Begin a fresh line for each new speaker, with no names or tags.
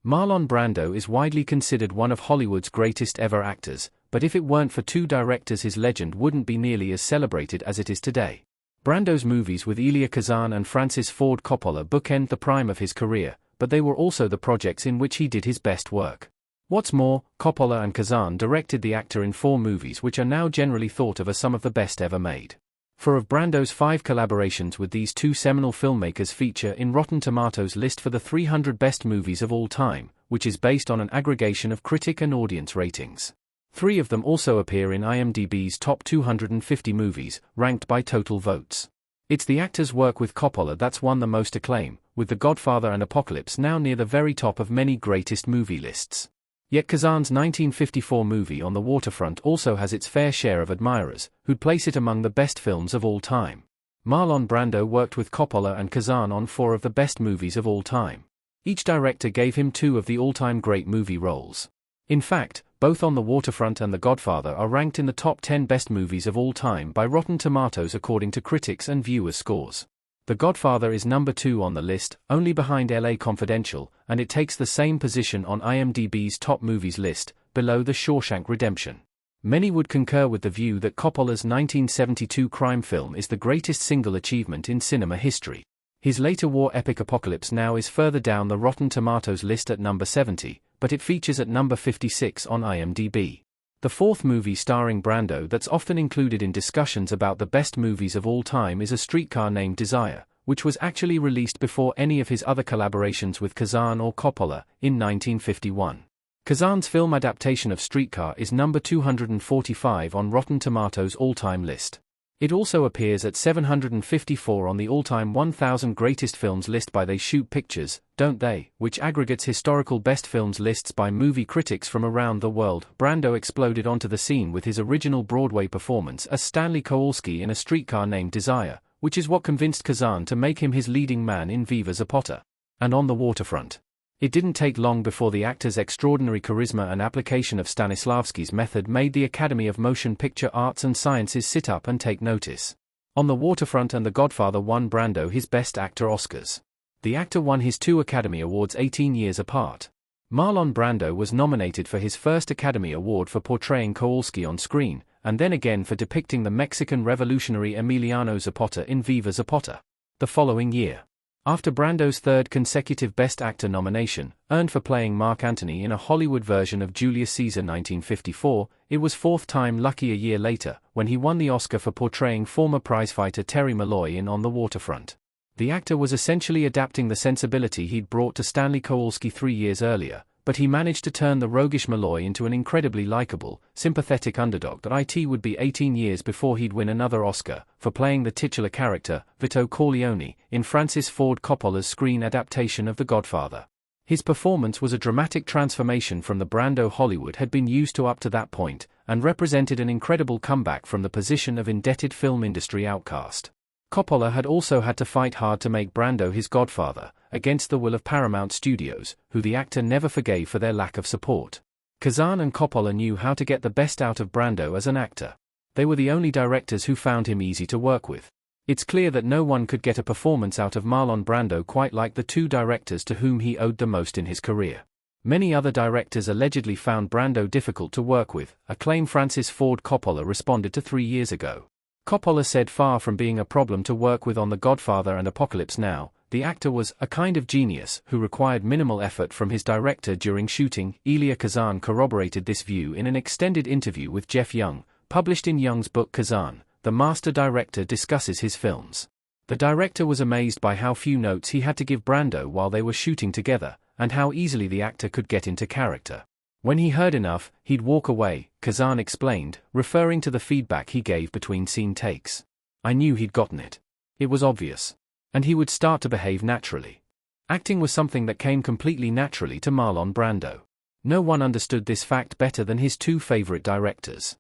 Marlon Brando is widely considered one of Hollywood's greatest ever actors, but if it weren't for two directors his legend wouldn't be nearly as celebrated as it is today. Brando's movies with Elia Kazan and Francis Ford Coppola bookend the prime of his career, but they were also the projects in which he did his best work. What's more, Coppola and Kazan directed the actor in 4 movies which are now generally thought of as some of the best ever made. 4 of Brando's 5 collaborations with these two seminal filmmakers feature in Rotten Tomatoes' list for the 300 best movies of all time, which is based on an aggregation of critic and audience ratings. 3 of them also appear in IMDb's top 250 movies, ranked by total votes. It's the actor's work with Coppola that's won the most acclaim, with The Godfather and Apocalypse now near the very top of many greatest movie lists. Yet Kazan's 1954 movie On the Waterfront also has its fair share of admirers, who'd place it among the best films of all time. Marlon Brando worked with Coppola and Kazan on 4 of the best movies of all time. Each director gave him 2 of the all-time great movie roles. In fact, both On the Waterfront and The Godfather are ranked in the top 10 best movies of all time by Rotten Tomatoes according to critics and viewers' scores. The Godfather is number 2 on the list, only behind LA Confidential, and it takes the same position on IMDb's top movies list, below The Shawshank Redemption. Many would concur with the view that Coppola's 1972 crime film is the greatest single achievement in cinema history. His later war epic Apocalypse Now is further down the Rotten Tomatoes list at number 70, but it features at number 56 on IMDb. The 4th movie starring Brando that's often included in discussions about the best movies of all time is A Streetcar Named Desire, which was actually released before any of his other collaborations with Kazan or Coppola, in 1951. Kazan's film adaptation of Streetcar is number 245 on Rotten Tomatoes' all-time list. It also appears at 754 on the all-time 1000 greatest films list by They Shoot Pictures, Don't They, which aggregates historical best films lists by movie critics from around the world. Brando exploded onto the scene with his original Broadway performance as Stanley Kowalski in A Streetcar Named Desire, which is what convinced Kazan to make him his leading man in Viva Zapata and On the Waterfront. It didn't take long before the actor's extraordinary charisma and application of Stanislavski's method made the Academy of Motion Picture Arts and Sciences sit up and take notice. On the Waterfront and The Godfather won Brando his Best Actor Oscars. The actor won his 2 Academy Awards 18 years apart. Marlon Brando was nominated for his first Academy Award for portraying Kowalski on screen, and then again for depicting the Mexican revolutionary Emiliano Zapata in Viva Zapata the following year. After Brando's 3rd consecutive Best Actor nomination, earned for playing Mark Antony in a Hollywood version of Julius Caesar 1954, it was 4th time lucky a year later, when he won the Oscar for portraying former prizefighter Terry Malloy in On the Waterfront. The actor was essentially adapting the sensibility he'd brought to Stanley Kowalski 3 years earlier, but he managed to turn the roguish Malloy into an incredibly likable, sympathetic underdog that it would be 18 years before he'd win another Oscar, for playing the titular character, Vito Corleone, in Francis Ford Coppola's screen adaptation of The Godfather. His performance was a dramatic transformation from the Brando Hollywood had been used to up to that point, and represented an incredible comeback from the position of indebted film industry outcast. Coppola had also had to fight hard to make Brando his godfather, against the will of Paramount Studios, who the actor never forgave for their lack of support. Kazan and Coppola knew how to get the best out of Brando as an actor. They were the only directors who found him easy to work with. It's clear that no one could get a performance out of Marlon Brando quite like the 2 directors to whom he owed the most in his career. Many other directors allegedly found Brando difficult to work with, a claim Francis Ford Coppola responded to 3 years ago. Coppola said far from being a problem to work with on The Godfather and Apocalypse Now, the actor was a kind of genius who required minimal effort from his director during shooting. Elia Kazan corroborated this view in an extended interview with Jeff Young, published in Young's book Kazan. The master director discusses his films. The director was amazed by how few notes he had to give Brando while they were shooting together, and how easily the actor could get into character. When he heard enough, he'd walk away, Kazan explained, referring to the feedback he gave between scene takes. I knew he'd gotten it. It was obvious. And he would start to behave naturally. Acting was something that came completely naturally to Marlon Brando. No one understood this fact better than his 2 favorite directors.